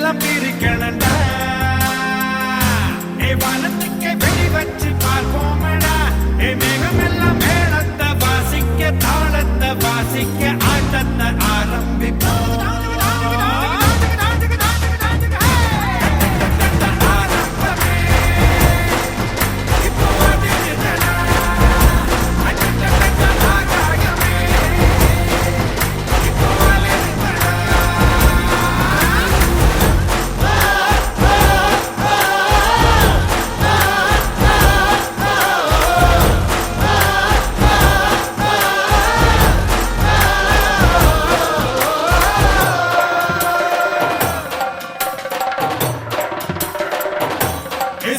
எல்லாம் பிரிக்கணண்டா வானத்துக்கே வெடி வச்சு பார்ப்போமடா மேகம் எல்லாம் மேளத்தை வாசிக்க தாளத்தை வாசிக்க ஆட்டத்தை ஆரம்பிப்போம்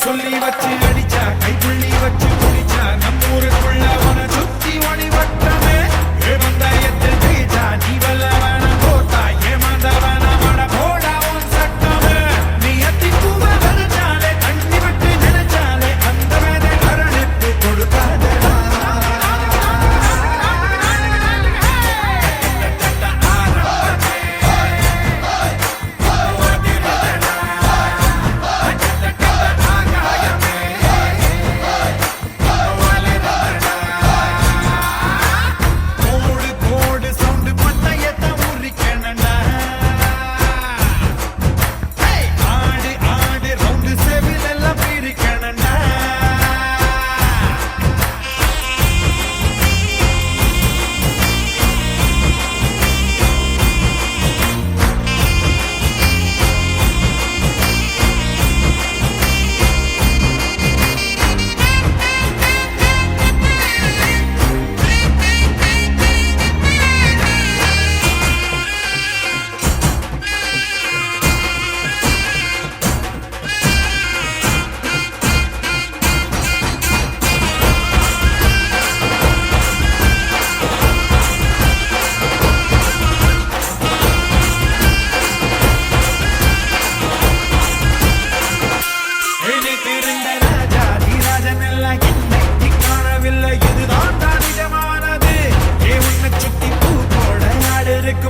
சொல்லி வச்சு அடிச்சா கைப்புள்ளி வச்சு குடிச்சா நம்மூருக்குள்ள உன சுத்தி ஒளி வட்டமே வந்தாயத்தில் ஜெயிச்சா நீ வல்லவன போட்டா ஏமாந்தவன மட போடா உன் சட்டமே நீ அத்தி பூவ வரைச்சாலே தண்ணி விட்டு நினைச்சாலே அந்த வேலை அரணிப்பு கொடுக்காதடா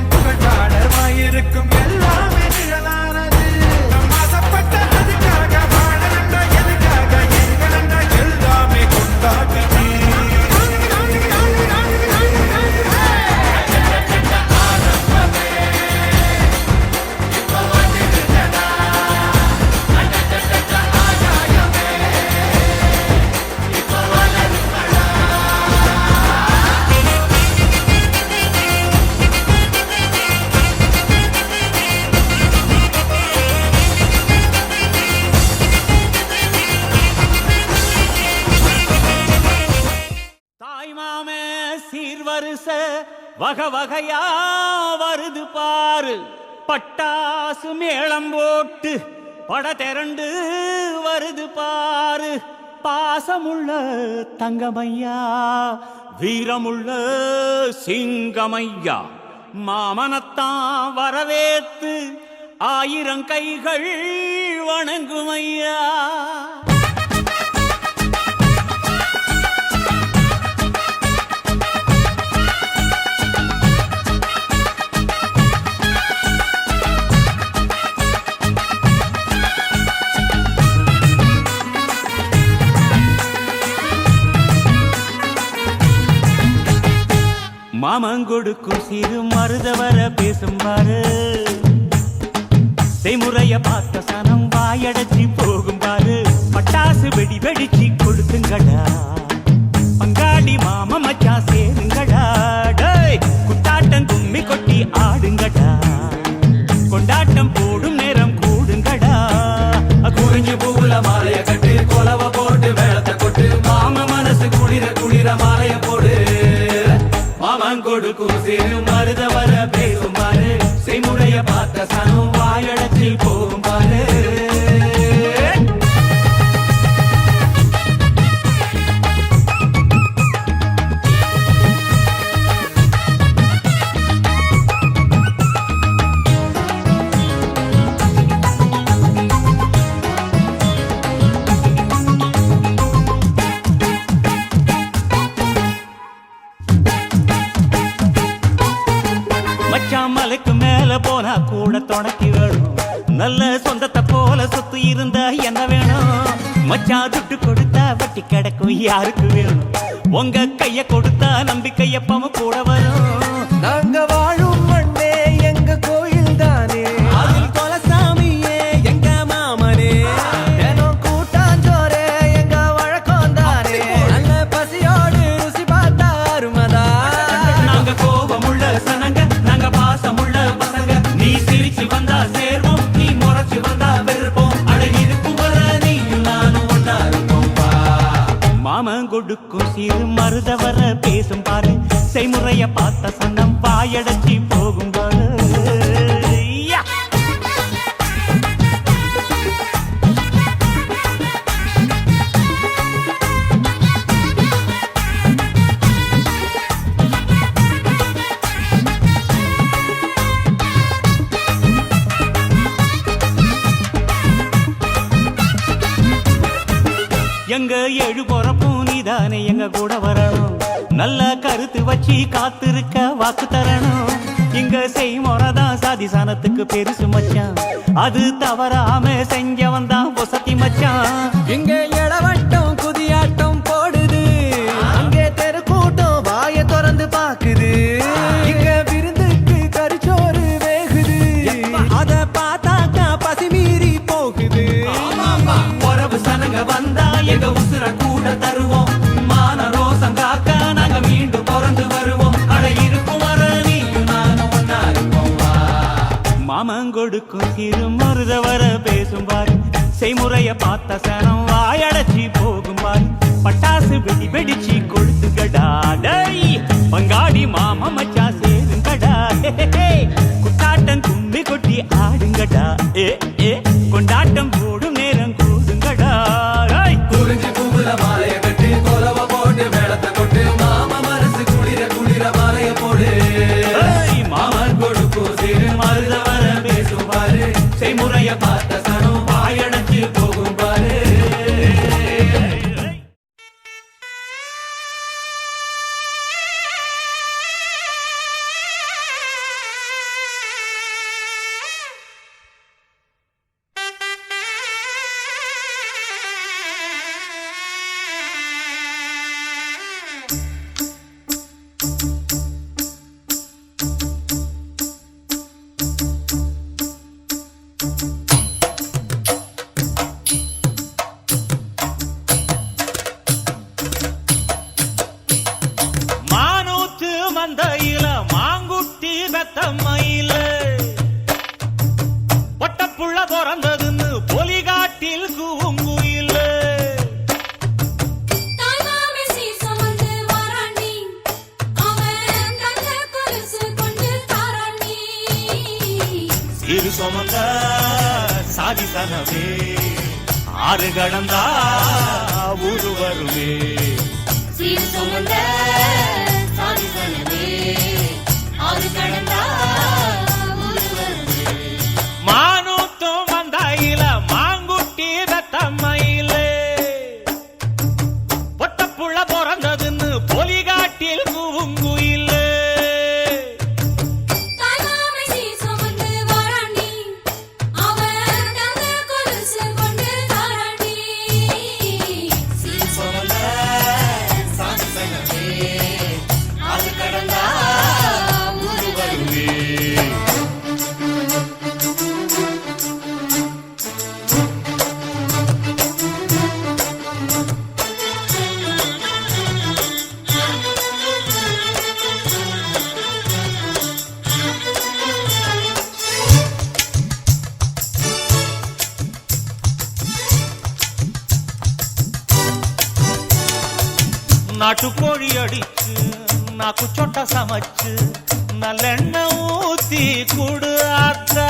புகழ்பாடமாயிருக்கும் எல்லாமே நிழலானது ஆசைப்பட்ட அதுக்காக வாழ எதுக்காக எங்கடா எல்லாமே கொண்டாட்டமே வகை வகையா வருது பாரு பட்டாசு மேளம் போட்டு பட திரண்டு வருது பாரு பாசமுள்ள தங்கமையா வீரமுள்ள சிங்கமையா மாமனத்தான் வரவேத்து ஆயிரம் கைகள் வணங்குமையா மாமங்கொடுக்கும் சிறு மருதவர பேசும் பாரு செய்முறைய பார்த்த சனம் வாயடைச்சி போகும் பாரு பட்டாசு வெடி வெடிச்சு கொடுத்துங்கடா பங்காளி மாம மச்சா சேருங்கடா குத்தாட்டம் கும்மி கொட்டி ஆடுங்கடா கொண்டாட்டம் போடும் நேரம் கூடுங்கடா குறிஞ்சு பூவுல மாலைய கட்டு கொலவ போட்டு வேளத்தை கொட்டு மாம மனசு குளிர குளிர மாலைய போடு கொடுக்கும் சிறு மருத வர பேசும் பாரு செய்முறைய பார்த்த சனம் வாயடைச்சி போகும் பாரு மச்சான் மலைக்கு மேல போனா கூட தொடக்கி வரும் நல்ல சொந்தத்தை போல சொத்து இருந்தா என்ன வேணும்? மச்சான் துட்டு கொடுத்தா வட்டி கிடக்கும் யாருக்கு வேணும்? உங்க கைய கொடுத்தா நம்பிக்கை எப்பவும் கூட வரும். நாங்க வாழும் மண்ணே எங்க கோயில் தானே, அதில் கொலசாமியே எங்க மாமனே, தினம் கூட்டாஞ்சோரே எங்க வழக்கம் தானே. நல்ல பசியோடு ருசி பார்த்தா அருமதா. நாங்க கோபமுள்ள சனங்க, நாங்க பாசமுள்ள பசங்க. நீ சிரிச்சு வந்தா சேர்வோம், நீ முறைச்சு வந்தா வெறுப்போம். அழகிருக்கும் வர நீயும் நானும் ஒன்னா இருப்போம். மாமன் கொடுக்கும் சிறு மருத வர பேசும் பாரு, செய்முறைய பார்த்த சன்னம் வாயடைச்சி போகும் பாரு. எங்க ஏழு பொறப்பும் நீதானே எங்க கூட வரணும். நல்ல கருத்து வச்சு காத்திருக்க வாக்கு தரணும். இங்க செய்முறைதான் சாதி சானத்துக்கு பெருசு மச்சான், அது தவறாம செஞ்சவன் தான் பொசத்தி மச்சான். இங்க இளவட்டம் குதியாட்டம் போடுது, அங்கே தெரு கூட்டம் வாய திறந்து பாக்குது. இங்க விருந்துக்கு கரிச்சோறு வேகுது, அத பார்த்தாக்கா பசி மீறி போகுது. உறவு சனங்க வந்தா எங்க உசுர கூட தருவோம். மான ரோசம் காக்க நாங்க மீண்டும் பிறந்து வருவோம். அட இருக்கும் வர நீயும் நானும் ஒன்னா இருப்போம். மாமன் கொடுக்கும் சிறு மருத வர பேசும் பாரு, செய்முறைய பார்த்த சனம் வாயடைச்சி போகும் பாரு. பட்டாசு வெடி வெடிச்சு கொளுத்துங்கடா டை, பங்காடி மாமா மச்சா சேருங்கடா. குட்டாட்டம் கும்பி கொட்டி ஆடுங்கடா. ஏ கொண்டாட்டம் போடும் நேரம் கூடுங்கடா. குறிஞ்சி பூவுல மாலைய கட்டி கொலவ போட்டு மேளத்தை கொட்டு, மாமா மனசு குளிர குளிர மாலைய போடு. மாமன் கொடுக்கும் சிறு மருத வர பேசும் பாரு, செய்முறைய பார்த்த சனம் வாயடைச்சு போகும் பாரு. மானூத்து மந்தையில மாங்குட்டி பெத்தம்மையில பொட்டப்புள்ள பிறந்ததுன்னு பொலிகாட்டில் கூங்குயில. சிறு சுமந்த சாதி சனவே ஆறு கடந்தா ஊரு வருவே. சீர் சுமந்த சாதி சனமே ஆறு கடந்தா ஊரு வருவே. மானூத்தும் மந்தையில மாங்குட்டி பெத்தம்மையில பொட்டப்புள்ள பிறந்ததுன்னு பொலிகாட்டில் கூங்குயில. தாய்மாமை சீர் சுமந்து வராண்டி, அவன் தங்க கொலுசு கொண்டு தாராண்டி. சீர் சுமந்த சாதி சனமே ஆறு கடந்தா ஊரு வருவே. நாட்டுக்கோழி அடிச்சு நாக்கு சொட்ட சமைச்சு நல்லெண்ணெய் ஊத்தி குடு ஆத்தா.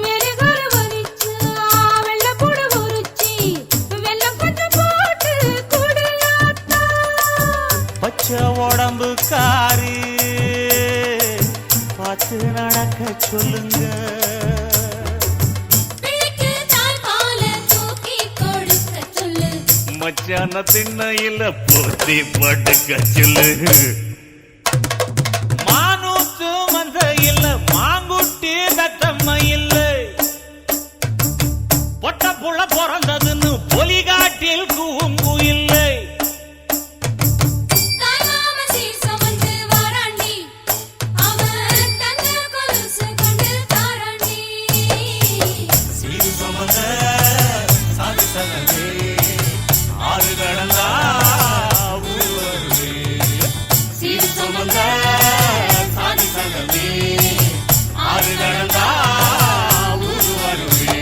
மெழுகுரு வரிச்சு, வெள்ளப்பூடு உரிச்சி, வெல்லம் கொஞ்சம் போட்டு குடு ஆத்தா. பச்சை உடம்பு காரி பார்த்து நடக்க சொல்லுங்க. பிள்ளைக்கு தாய்ப்பால தூக்கி கொடுக்க சொல்லு. மச்சான திண்ணையில போத்தி படுக்க சொல்லு. மானூத்து பிறந்ததுன்னு பொலிகாட்டில் கூங்குயில்லை. தாய் மாமா சீர் சுமந்து வாராண்டி, அவன் தங்க கொலுசு கொண்டு தாராண்டி. சீர் சுமந்த சாதி சலமே ஆறு கடந்தா ஊர் வருவே. சீர் சுமந்த சாதி சலமே ஆறு கடந்தா ஊர் வருவே.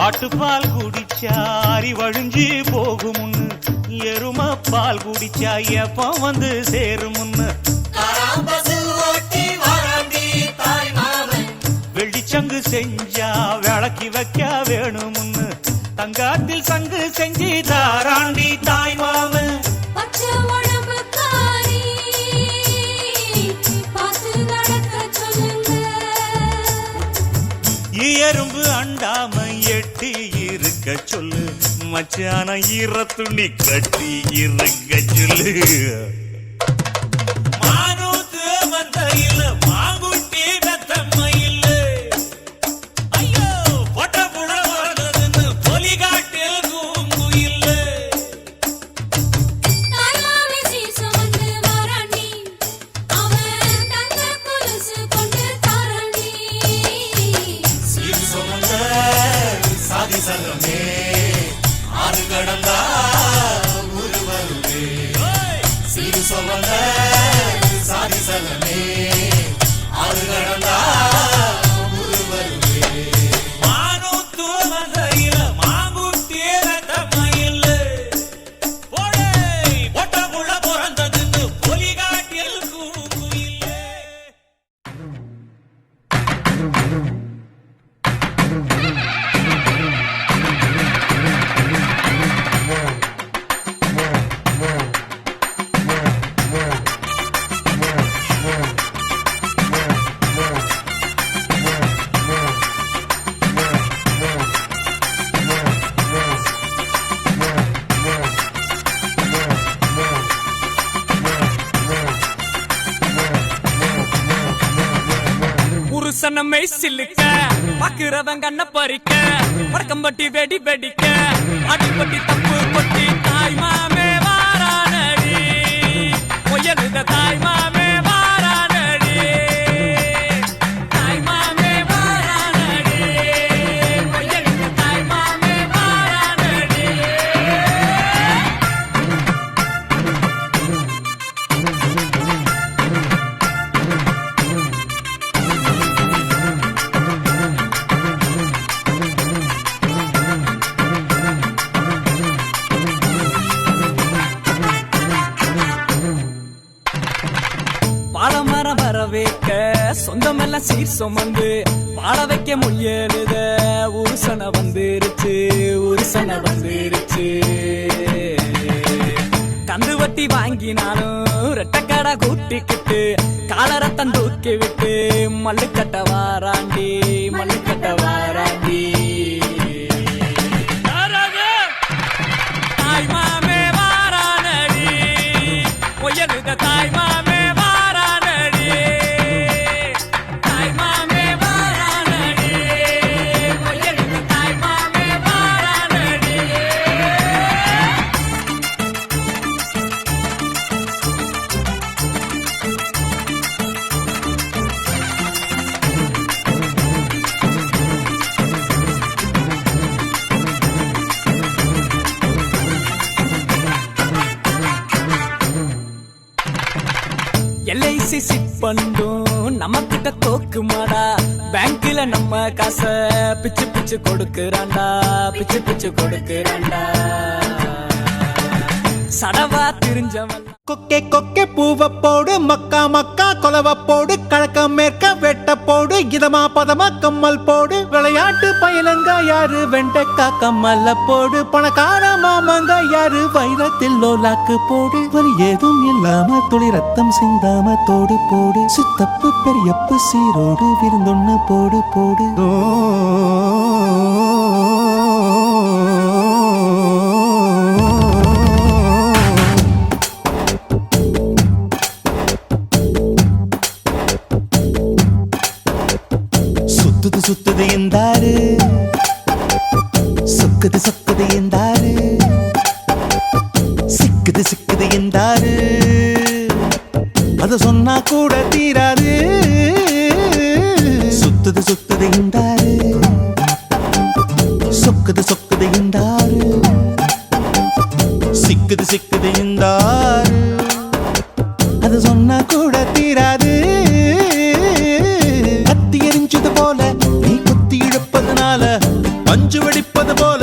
ஆட்டுப்பால் குடிச்சா அறிவழிஞ்சு போகுமுன்னு, எரும பால் குடிச்சா எப்ப வந்து சேருமுன்னு. வெள்ளிச்சங்கு செஞ்சா விளக்கி வைக்க வேணுமுன்னு, தங்காத்தில் சங்கு செஞ்சு தாராண்டி தாய் மாமன். பச்சை உடம்புக்காரி, பார்த்து நடக்க சொல்லுங்க. எறும்பு அண்டாம எட்டி இருக்க சொல்லு, மச்சான ஈர துணி கட்டி இருக்க சொல்லு. மானூத்து மந்தையில மாங்குட்டி வெத்தம்மையில, ஐயோ பொட்ட புட வரதுன்னு பொலிகாட்டில் கூங்குயில்ல. தாய் மாமா சீர் சுமந்து வாராண்டி, அவன் தங்க கொலுசு கொண்டு தாராண்டி. சீர் சுமந்த சாதி சங்கமே ஆறு கடந்தா ஊர் வருவே. சீர் சுமந்த சாதி சங்கமே ஆறு கடந்தா ஊர் வருவே. மானூத்து மந்தையில மாங்குட்டி வெத்தம்மையில, போடே பொட்ட புள்ள பிறந்ததுன்னு பொலிகாட்டில் கூங்குயில்ல. புருஷனமை சில்லுக்க பாக்குறவன் கண்ண பறிக்க, வடக்கம்பட்டி வெடி வெடிக்க, அடிப்பட்டி தப்பு கொட்டி தாய் மாமே வாரானடி, பொய்யலுத தாய் மாமே வாரானடி, தாய் மாமே வாரானடி, பொய்யலுத தாய் மாமே வாரானடி. பாலமரம் வர வைக்க சொந்தமெல்லாம் சீர் சுமந்து வாழ வைக்க முயலுத உருசன வந்துருச்சு, உருசன வந்துருச்சு. கந்து வட்டி வாங்கினாலும் ரெட்டக்கடை கூட்டிக்கிட்டு காலரத்தம் தூக்கி விட்டு மல்லுக்கட்ட வாராண்டி, மல்லுக்கட்ட வாராண்டி. தாய் மாமே வாரானடி, பொய்யலுத தாய் மாமே வாரானடி, தாய் மாமே வாரானடி, பொய்யலுத தாய் மாமே வாரானடி. LIC சிட் பண்ணும் நம்ம கிட்ட தோக்கு மாடா, பேங்க்ல நம்ம காச பிச்சு பிச்சு கொடுக்கறான்டா, பிச்சு பிச்சு கொடுக்கறான்டா. சடவா திரிஞ்சவன் கொக்கே கொக்கே பூவ போடு மக்கா மக்கா கொலவ போடு கழக்க மேற்க வெட்ட போடு இதமா பதமா கம்மல் போடு விளையாட்டு பயலங்க யாரு வெண்டக்கா கம்மல்ல போடு பணக்கார மாமங்க யாரு வைரத்தில் லோலாக்கு போடு வலி ஏதும் இல்லாம துளி ரத்தம் சிந்தாம தோடு போடு சித்தப்பு பெரியப்பு சீரோடு விருந்தொன்னு போடு போடு சுத்துது சுத்துது எந்தாரு சொக்குது சொக்குது எந்தாரு சிக்குது சிக்குது எந்தாரு அத சொன்னா கூட தீராது சுத்துது சுத்துது எந்தாரு சொக்குது சொக்குது எந்தாரு சிக்குது சிக்குது எந்தாரு அத சொன்னா கூட தீராது போல நீ குத்தி இழுப்பதனால பஞ்சு வெடிப்பது போல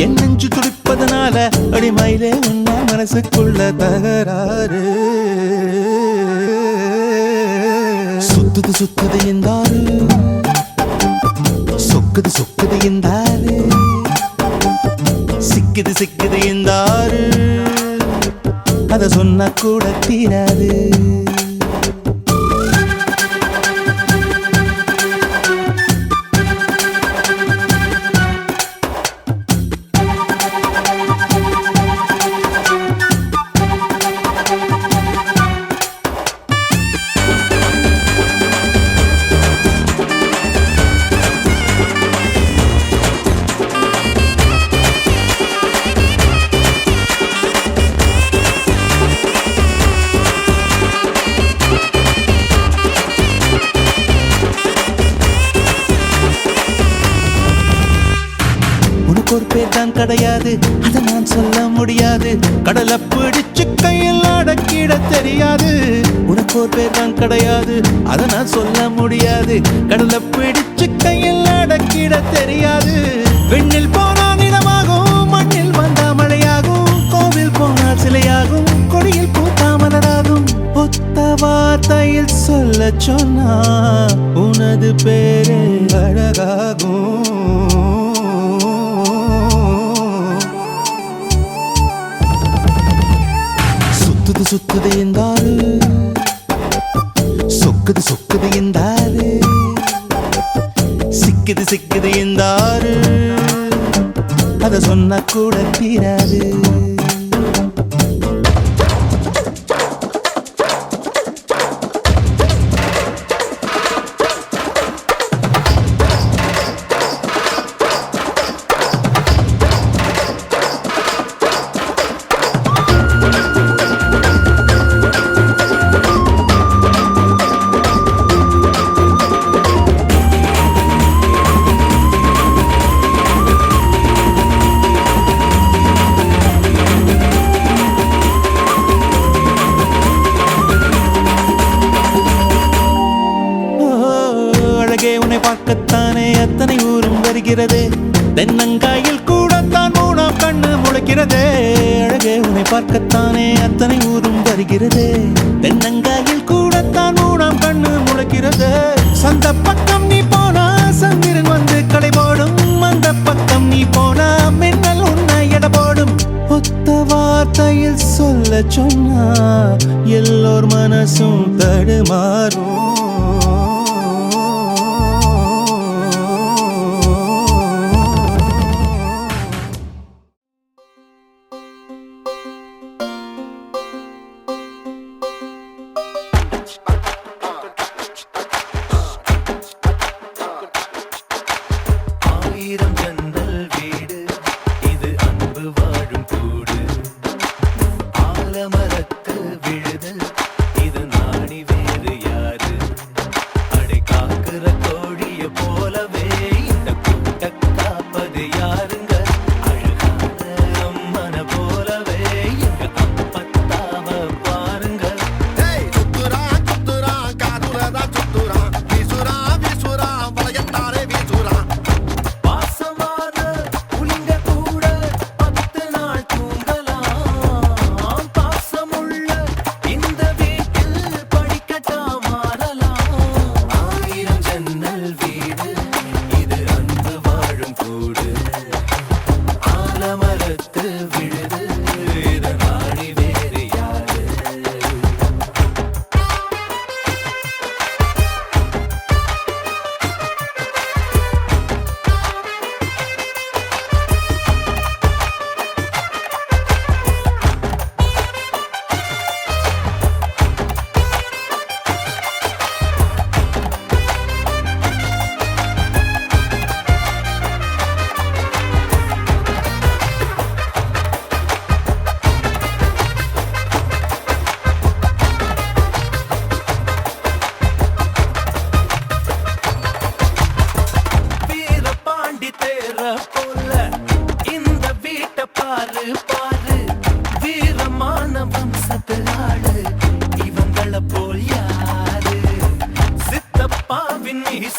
என் நெஞ்சு துடிப்பதனால அடிமயிலே உன்ன மனசுக்குள்ள தகராறு சுத்துது சுத்துது எந்தாரு சொக்குது சொக்குது எந்தாரு சிக்குது சிக்குது எந்தாரு அத சொன்னா கூட தீராது ஒரு பேர் தான் கிடையாது அதை நான் சொல்ல முடியாது கடலை பிடிச்சு கையில் அடக்கிட தெரியாது உனக்கு ஒரு பேர் தான் கிடையாது அதை நான் சொல்ல முடியாது கடலை பிடிச்சு கையில் அடக்கிட தெரியாது விண்ணில் போனால் நிலமாகும் மண்ணில் வந்தா மழையாகும் கோவில் போனால் சிலையாகும் கொடியில் பூத்தா மலராகும் ஒத்த வார்த்தையில் சொல்ல சொன்னா உனது பேரே அழகாகும் சுத்துது சுத்துது எந்தாரு சொக்குது சொக்குது எந்தாரு சிக்குது சிக்குது எந்தாரு அத சொன்னா கூட தீராது உன்னை பார்க்கத்தானே அத்தனை ஊரும் வருகிறதே தென்னங்காயில் கூடத்தான் மூணாம் கண்ணு முளைக்கிறதே அழகே உன்னை பார்க்கத்தானே அத்தனை ஊரும் வருகிறதே தென்னங்காயில் கூடத்தான் மூணாம் கண்ணு முளைக்கிறதே சந்த பக்கம் நீ போனா சந்திரன் வந்து கடை போடும் அந்த பக்கம் நீ போனா மின்னல் உன்னை எட போடும் ஒத்த வார்த்தையில் சொல்ல சொன்னா எல்லோர் மனசும் தடுமாறும்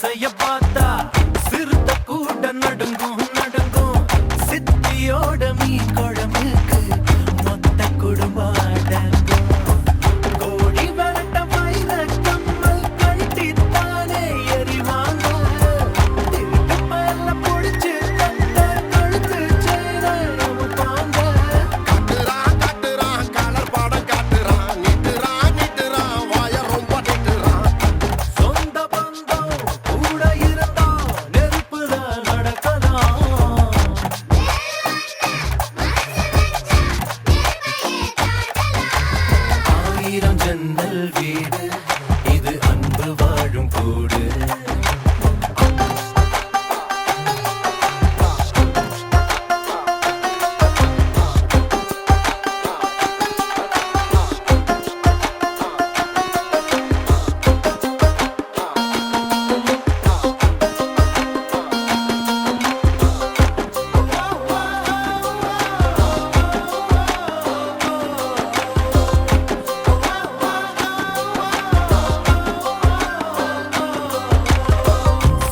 மீசைய பார்த்தா சிறுத்த கூட நடுங்கும் நடுங்கும் சித்தியோட மீன் குழம்புக்கு மொத்த குடும்பம் அடங்கும் கோடி வரட்ட வயிற கம்மல் கட்டித்தானே எறிவாங்க திருட்டு மேல பொடிச்சு தந்த கழுத்து சேர அமுப்பாங்க காட்டுறான் கலர் பாடம் காட்டுறான் நிட்டுறான் வாய ரொம்ப நிட்டுறான் சொந்த பந்தம் கூட இருந்தா நெருப்புல நடக்கலாம் ஆயிரம் ஜன்னல் வீடு இது அன்பு வாழும் கூடு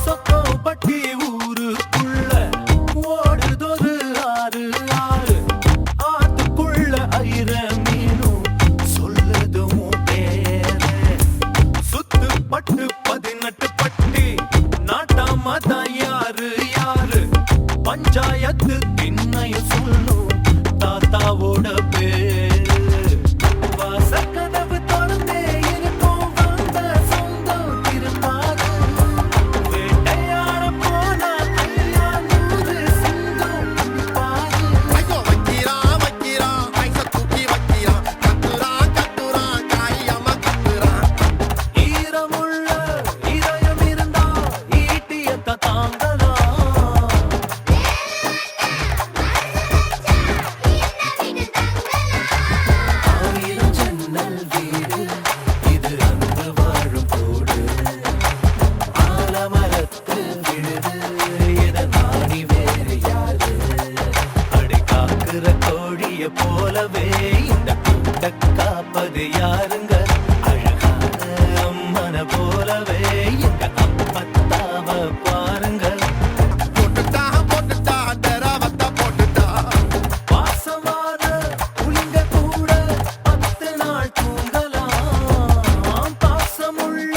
சொக்கம்பட்டி ஊருக்குள்ள ஓடுதொரு ஆறு ஆறு ஆத்துக்குள்ள ஐர மீனும் சொல்லுதும் பேரு சுத்துப்பட்டு 18 பட்டி நாட்டாம தான் யாரு யாரு பஞ்சாயத்து திண்ணையும் சொல்லும் தாத்தாவோட பேரு வாசக்கதவு திறந்தே இருக்கும் வந்த சொந்தம் திரும்பாது வேட்டையாட போன ஐயா 100 சிங்கம் பாரு ஐயோ வைக்கிறான் ஐச தூக்கி வைக்கிறான் கட்டுறான் காயமா கட்டுறான் ஈரமுள்ள இதயம் இருந்தா ஈட்டியத்த தாங்கலாம் ஆயிரம் ஜன்னல் வீடு இது அன்பு வாழும் கூடு ஆலமரத்து விழுது இத நாடி வேறு யாரு அடி காக்குற கோழிய போலவே இந்த கூட்ட காப்பது யாருங்க அழகான அம்மன போலவே எங்க அப்பத்தாவ பாருங்க போட்டுட்டா டெராவத்தா போட்டுட்டா பாசமான புலிங்க கூட 10 நாள் தூங்கலாம் பாசமுள்ள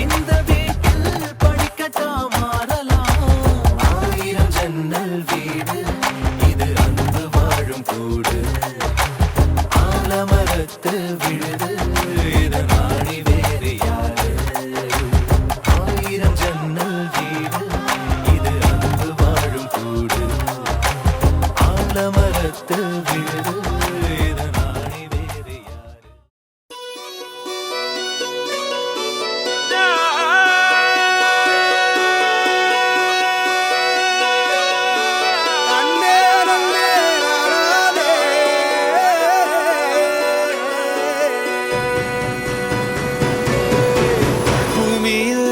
இந்த வீட்டில் படிக்கட்டா மாறலாம் ஆயிரம் ஜன்னல் வீடு இது அன்பு வாழும் கூடு ஆலமரத்து விழுது இத நாடி வேறு யாரு ஆயிரம் ஜன்னல் வீடு இது அன்பு வாழும் கூடு ஆலமரத்து விழுது இத நாடி வேறு யாரு பூமியில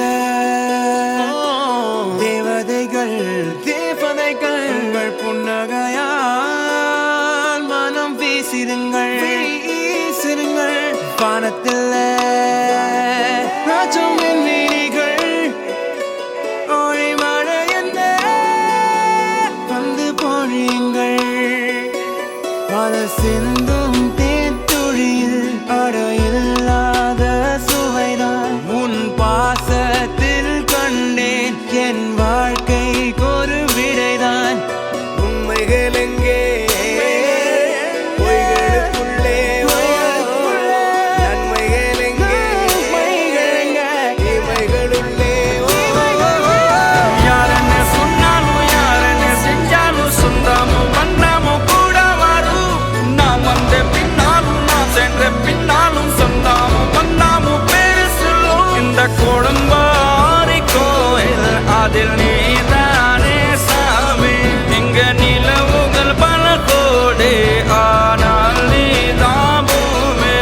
தேவதைகள் புன்னகையால் மனம் வீசிடுங்கள் வானத்தில் ராஜம் வெண்மீனிகள் ஒளிமழை என்ன வந்து பொழியுங்கள் பல சிந்தும் தேத்துழியில் அடையில்லாத சுவைதான் உன் பாசத்தில் கண்டேன் என் வாழ்க்கைக்கு ஒரு விடைதான் உண்மைகள் எங்கே பொய்களுக்குள்ளே நன்மைகள் எங்கே இமைகளுள்ளே யார் என்ன சொன்னாலும் யார் என்ன செஞ்சாலும் சொந்தமும் வண்ணமும் கூட வரும் நான் வந்த பின்னாலும் நான் சென்ற பின்னாலும் சொந்தமும் வண்ணமும் பேரு சொல்லும் இந்த கொடும்பாரி கோயில் அதில் நீதானே சாமி இங்க நிலவுகள் பல கோடி ஆனால் நீதான் பூமி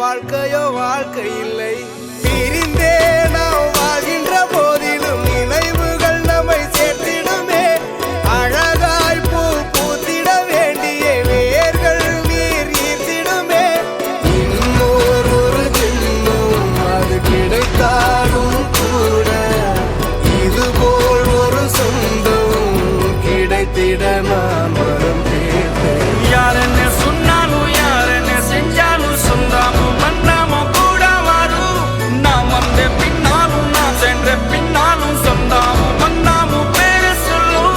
வாழ்க்கையோ வாழ்க்கை இல்லை. பிரிந்தே நாம் வாழ்கின்ற போதிலும் நினைவுகள் நம்மை சேர்த்திடுமே. அழகாய் பூ பூத்திட வேண்டிய வேர்கள் நீர் ஈர்த்திடுமே. இன்னொரு ஜென்மம் அது கிடைத்தாலும் கூட இதுபோல் ஒரு சொந்தம் கிடைத்திட நான் வரம் கேட்டேன். யார் என்ன சொன்னாலும் யார் என்ன செஞ்சாலும் சொந்தாமும் மன்னாமும் கூட வரும். நாம் வந்த பின்னாலும் நாம் சென்ற பின்னாலும் சொந்தாமும் மன்னாமும் பேர சொல்லும்.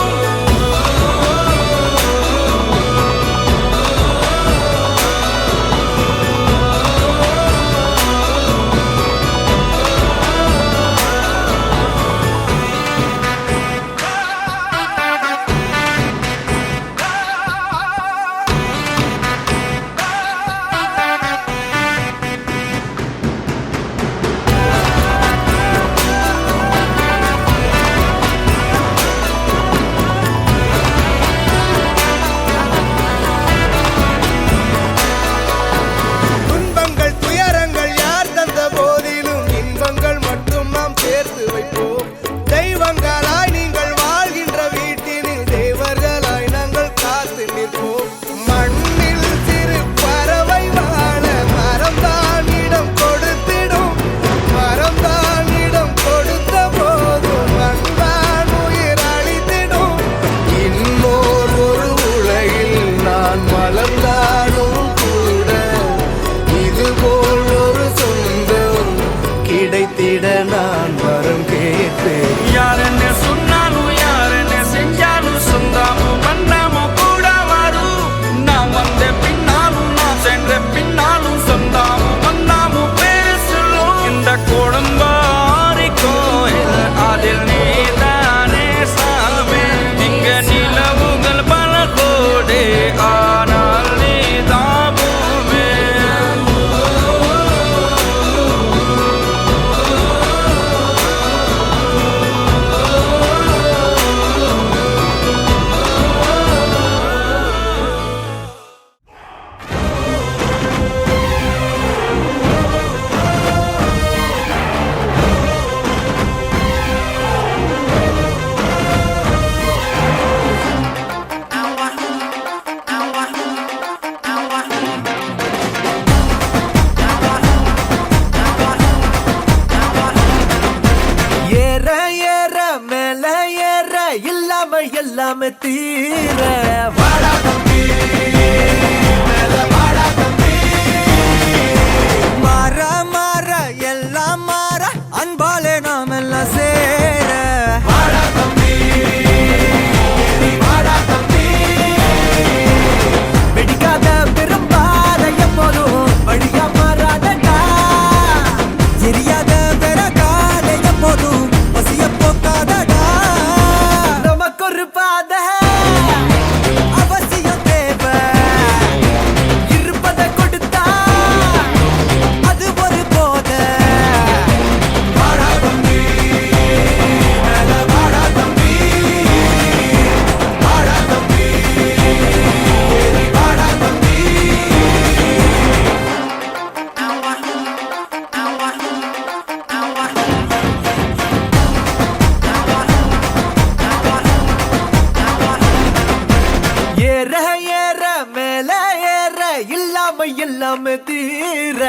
துன்பங்கள் துயரங்கள் யார் தந்த போதிலும் இன்பங்கள் மட்டும் நாம் சேர்த்து வைப்போம். தெய்வங்களாய் நீங்கள் வாழ்கின்ற வீட்டினில் தேவர்களாய் நாங்கள் காத்து நிற்போம். மண்ணில் சிறு பறவை வாழ மரம்தான் இடம் கொடுத்திடும். மரம்தான் இடம் கொடுத்த போதும் மண்தான் உயிர் அளித்திடும். இன்னொரு ஒரு உலகில் நான் வளர்ந்தாலும் கூட இதுபோல் ஒரு சொந்தம் கிடைத்திட நான் வரம் கேட்பேன். யார் என்ன சொன்னாலும் யார் என்ன செஞ்சாலும் சொந்தாமும் மன்னாமும் கூட வரும். நாம் வந்த பின்னாலும் நாம் சென்ற பின்னாலும் சொந்தாமும் மன்னாமும் பேர சொல்லும். இந்த குடும்பாரி கோயில் அதில் நீதானே சாமி. இங்க நிலவுகள் பல கோடி ஆனால் நீதான் பூமி. ஏற ஏற மேல ஏற இல்லாம எல்லாமே தீர வாடா தம்பி, மேல வாடா தம்பி. மாற மாற எல்லாம் மாற அன்பாலே நாம் எல்லாம் சேர வாடா தம்பி, ஏறி வாடா தம்பி. வெடிக்காத விரும்பாத எப்போதும் வழியா மாறாதடா. எரியாத விறகாத எப்போதும் பசிய போக்காதடா. நமக்கு ஒரு பாதை அவசியம் தேவை. இருப்பதை கொடுத்தா அது ஒரு போதை. வாடா தம்பி, மேல வாடா தம்பி. வாடா தம்பி, ஏறி வாடா தம்பி. ஏற ஏற மேல ஏற இல்லாம எல்லாமே தீர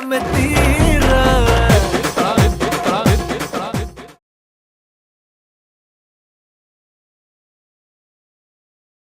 இல்லாம தீர